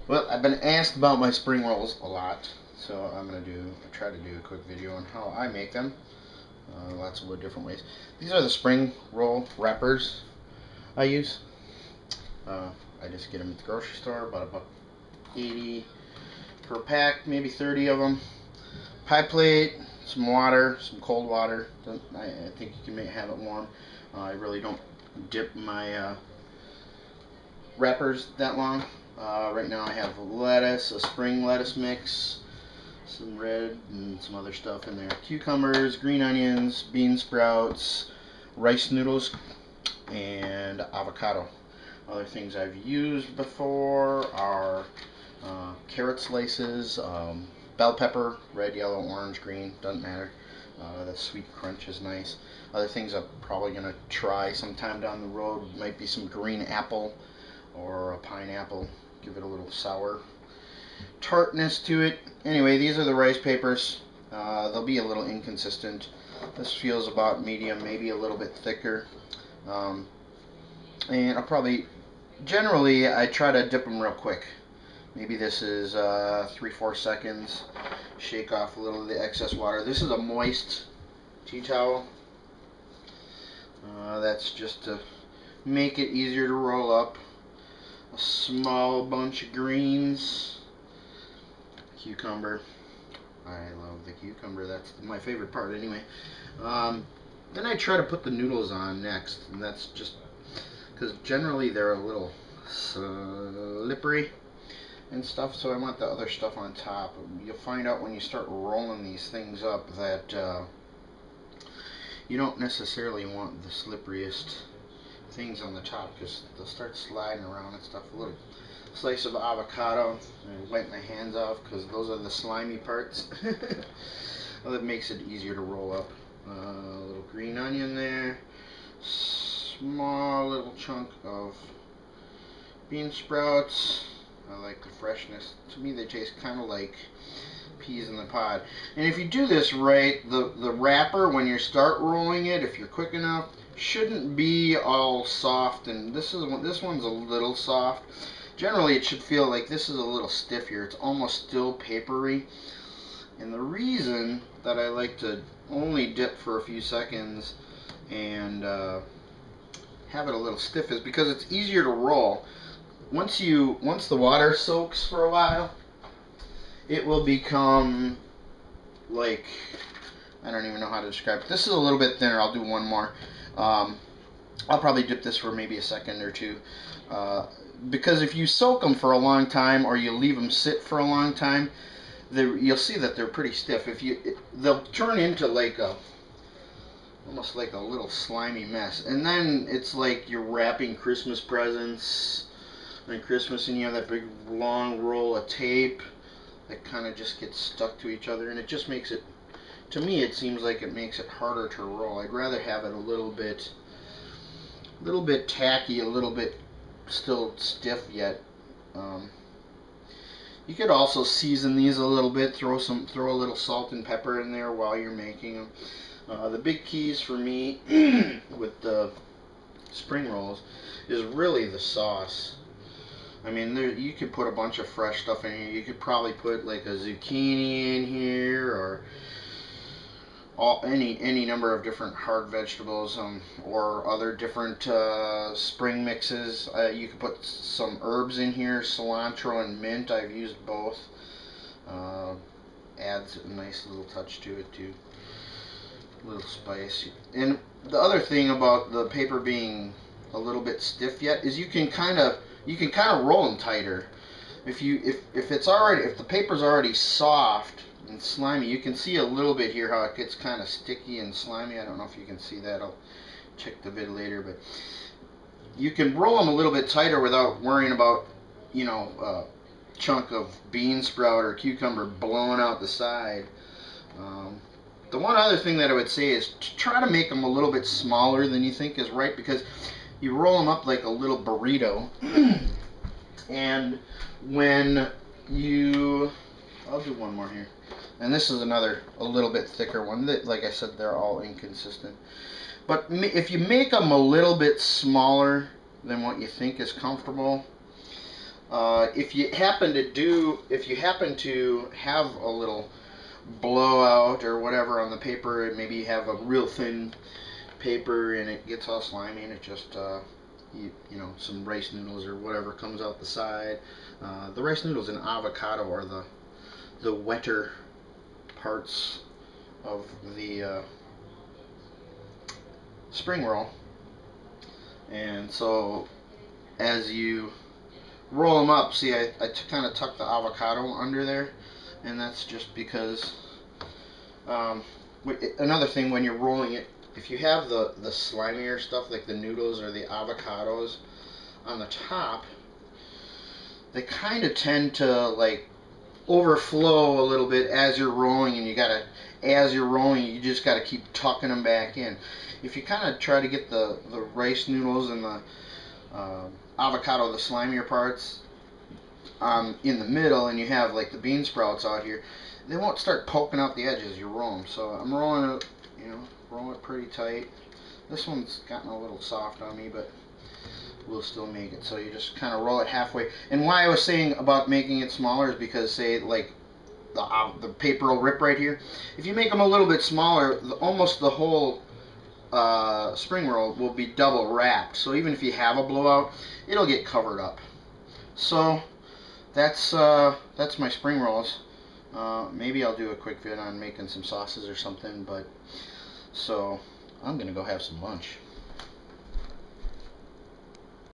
Well, I've been asked about my spring rolls a lot, so I'm gonna try to do a quick video on how I make them. Lots of different ways. These are the spring roll wrappers I use. I just get them at the grocery store, about $1.80 per pack, maybe 30 of them. Pie plate, some water, some cold water. I think you can have it warm. I really don't dip my wrappers that long. Right now I have lettuce, a spring lettuce mix, some red and some other stuff in there. Cucumbers, green onions, bean sprouts, rice noodles, and avocado. Other things I've used before are carrot slices, bell pepper, red, yellow, orange, green, doesn't matter. The sweet crunch is nice. Other things I'm probably going to try sometime down the road might be some green apple or a pineapple. Give it a little sour tartness to it. Anyway, these are the rice papers. They'll be a little inconsistent. This feels about medium, maybe a little bit thicker. And I'll probably, generally, I try to dip them real quick. Maybe this is 3-4 seconds. Shake off a little of the excess water. This is a moist tea towel. That's just to make it easier to roll up. A small bunch of greens. Cucumber. I love the cucumber. That's my favorite part anyway. Then I try to put the noodles on next. And that's just because generally they're a little slippery and stuff, so I want the other stuff on top. You'll find out when you start rolling these things up that you don't necessarily want the slipperiest things on the top, because they'll start sliding around and stuff. A little slice of avocado. I wipe my hands off because those are the slimy parts. Well, that makes it easier to roll up. A little green onion there. Small little chunk of bean sprouts. I like the freshness. To me, they taste kind of like peas in the pod. And if you do this right, the wrapper, when you start rolling it, if you're quick enough, shouldn't be all soft. And this one's a little soft. Generally, it should feel like this is a little stiff here. It's almost still papery. And the reason that I like to only dip for a few seconds and have it a little stiff is because it's easier to roll. Once the water soaks for a while, it will become like, I don't even know how to describe it. This is a little bit thinner. I'll do one more. I'll probably dip this for maybe a second or two. Because if you soak them for a long time or you leave them sit for a long time, you'll see that they're pretty stiff. They'll turn into like almost like a little slimy mess. And then it's like you're wrapping Christmas presents on Christmas, and you have that big long roll of tape that kind of just gets stuck to each other, and it just makes it, to me, it seems like it makes it harder to roll. I'd rather have it a little bit tacky, a little bit still stiff yet. You could also season these a little bit, throw a little salt and pepper in there while you're making them. The big keys for me with the spring rolls is really the sauce. I mean, you could put a bunch of fresh stuff in here. You could probably put like a zucchini in here, or any number of different hard vegetables, or other different spring mixes. You could put some herbs in here, cilantro and mint. I've used both. Adds a nice little touch to it too. A little spice. And the other thing about the paper being a little bit stiff yet is you can kind of roll them tighter. If the paper's already soft and slimy, you can see a little bit here how it gets kind of sticky and slimy. I don't know if you can see that. I'll check the vid later, but you can roll them a little bit tighter without worrying about, a chunk of bean sprout or cucumber blowing out the side. The one other thing that I would say is to try to make them a little bit smaller than you think is right, because you roll them up like a little burrito, and when I'll do one more here, and this is a little bit thicker one. Like I said, they're all inconsistent. But if you make them a little bit smaller than what you think is comfortable, If you happen to have a little blowout or whatever on the paper, maybe you have a real thin paper and it gets all slimy and it just you know, some rice noodles or whatever comes out the side. The rice noodles and avocado are the wetter parts of the spring roll, and so as you roll them up, see, I kind of tuck the avocado under there, and that's just because another thing, when you're rolling it, if you have the slimier stuff like the noodles or the avocados on the top, they kind of tend to like overflow a little bit as you're rolling, and you just gotta keep tucking them back in. If you kind of try to get the rice noodles and the avocado, the slimier parts, in the middle, and you have like the bean sprouts out here, they won't start poking out the edges as you roll them. So I'm rolling it, you know, rolling it pretty tight. This one's gotten a little soft on me, but we'll still make it. So you just kind of roll it halfway. And why I was saying about making it smaller is because, say, like the paper will rip right here. If you make them a little bit smaller, almost the whole spring roll will be double wrapped. So even if you have a blowout, it'll get covered up. So that's my spring rolls. Maybe I'll do a quick vid on making some sauces or something. But so I'm gonna go have some lunch.